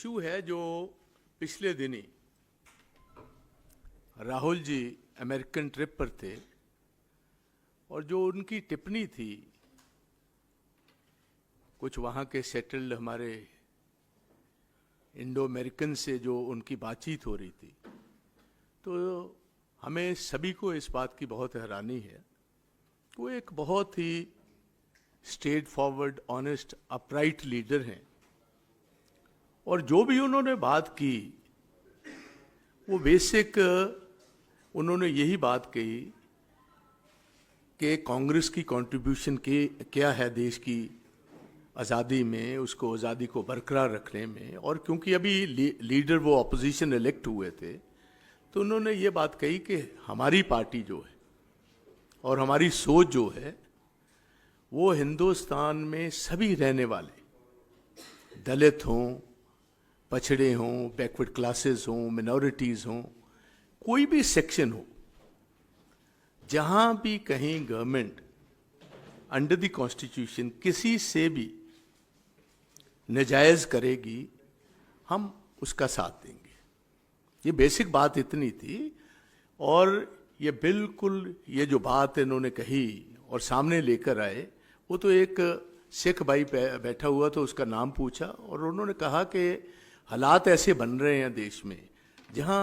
Issue है जो पिछले दिनी राहुल जी अमेरिकन ट्रिप पर थे और जो उनकी टिप्पणी थी कुछ वहाँ के सेटल्ड हमारे इंडो अमेरिकन से जो उनकी बातचीत हो रही थी, तो हमें सभी को इस बात की बहुत हैरानी है। वो एक बहुत ही straightforward, honest, upright leader हैं और जो भी उन्होंने बात की वो बेसिक उन्होंने यही बात कही कि कांग्रेस की कंट्रीब्यूशन क्या है देश की आज़ादी में, उसको आज़ादी को बरकरार रखने में। और क्योंकि अभी लीडर वो अपोजिशन इलेक्ट हुए थे, तो उन्होंने ये बात कही कि हमारी पार्टी जो है और हमारी सोच जो है वो हिंदुस्तान में सभी रहने वाले, दलित हों, पछड़े हों, बैकवर्ड क्लासेस हों, मिनॉरिटीज़ हों, कोई भी सेक्शन हो, जहां भी कहीं गवर्नमेंट अंडर द कॉन्स्टिट्यूशन किसी से भी नाजायज करेगी, हम उसका साथ देंगे। ये बेसिक बात इतनी थी। और ये बिल्कुल ये जो बात इन्होंने कही और सामने लेकर आए, वो तो एक सिख भाई बैठा हुआ तो उसका नाम पूछा और उन्होंने कहा कि हालात ऐसे बन रहे हैं देश में जहां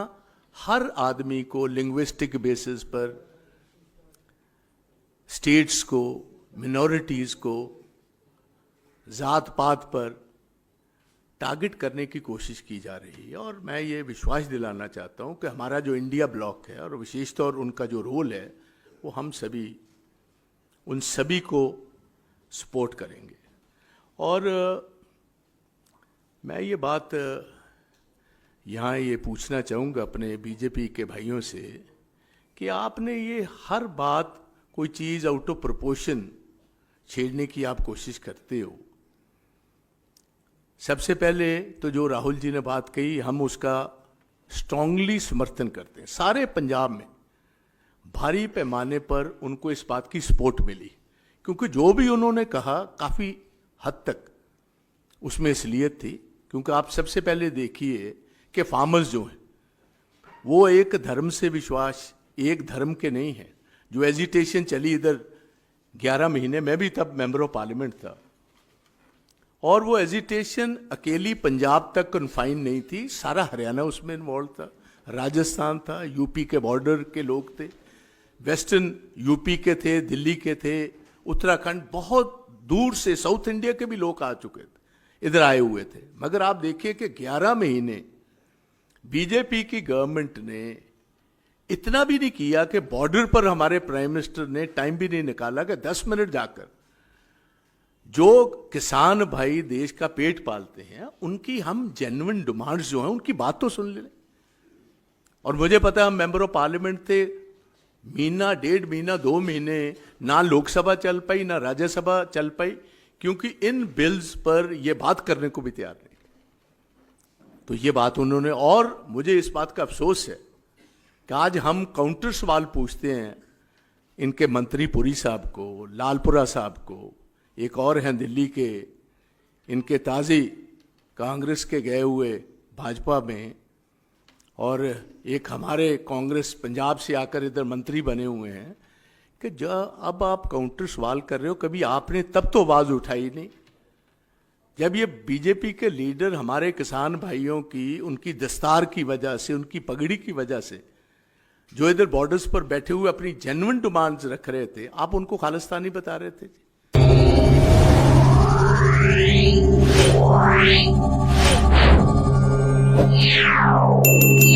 हर आदमी को लिंग्विस्टिक बेसिस पर, स्टेट्स को, मिनॉरिटीज़ को ज़ात पात पर टारगेट करने की कोशिश की जा रही है। और मैं ये विश्वास दिलाना चाहता हूँ कि हमारा जो इंडिया ब्लॉक है और विशेष तौर उनका जो रोल है वो हम सभी उन सभी को सपोर्ट करेंगे। और मैं ये बात यहाँ ये पूछना चाहूँगा अपने बीजेपी के भाइयों से कि आपने ये हर बात कोई चीज़ आउट ऑफ प्रोपोर्शन छेड़ने की आप कोशिश करते हो। सबसे पहले तो जो राहुल जी ने बात कही, हम उसका स्ट्रांगली समर्थन करते हैं। सारे पंजाब में भारी पैमाने पर उनको इस बात की सपोर्ट मिली, क्योंकि जो भी उन्होंने कहा काफ़ी हद तक उसमें असलियत थी। क्योंकि आप सबसे पहले देखिए कि फार्मर्स जो हैं वो एक धर्म से विश्वास, एक धर्म के नहीं हैं। जो एजिटेशन चली इधर 11 महीने, मैं भी तब मेंबर ऑफ पार्लियामेंट था, और वो एजिटेशन अकेली पंजाब तक कन्फाइन नहीं थी, सारा हरियाणा उसमें इन्वॉल्व था, राजस्थान था, यूपी के बॉर्डर के लोग थे, वेस्टर्न यूपी के थे, दिल्ली के थे, उत्तराखंड, बहुत दूर से साउथ इंडिया के भी लोग आ चुके थे, इधर आए हुए थे। मगर आप देखिए कि 11 महीने बीजेपी की गवर्नमेंट ने इतना भी नहीं किया कि बॉर्डर पर हमारे प्राइम मिनिस्टर ने टाइम भी नहीं निकाला कि 10 मिनट जाकर जो किसान भाई देश का पेट पालते हैं उनकी हम जेन्युइन डिमांड्स जो हैं उनकी बात तो सुन ले। और मुझे पता है, हम मेंबर ऑफ पार्लियामेंट थे, महीना, 1.5 महीना, 2 महीने ना लोकसभा चल पाई ना राज्यसभा चल पाई, क्योंकि इन बिल्स पर यह बात करने को भी तैयार नहीं। तो ये बात उन्होंने, और मुझे इस बात का अफसोस है कि आज हम काउंटर सवाल पूछते हैं इनके मंत्री पुरी साहब को, लालपुरा साहब को, एक और हैं दिल्ली के, इनके ताज़ी कांग्रेस के गए हुए भाजपा में, और एक हमारे कांग्रेस पंजाब से आकर इधर मंत्री बने हुए हैं, कि जब अब आप काउंटर सवाल कर रहे हो, कभी आपने तब तो आवाज़ उठाई नहीं जब ये बीजेपी के लीडर हमारे किसान भाइयों की, उनकी दस्तार की वजह से, उनकी पगड़ी की वजह से, जो इधर बॉर्डर्स पर बैठे हुए अपनी जेन्युइन डिमांड्स रख रहे थे, आप उनको खालिस्तानी बता रहे थे। Yeah.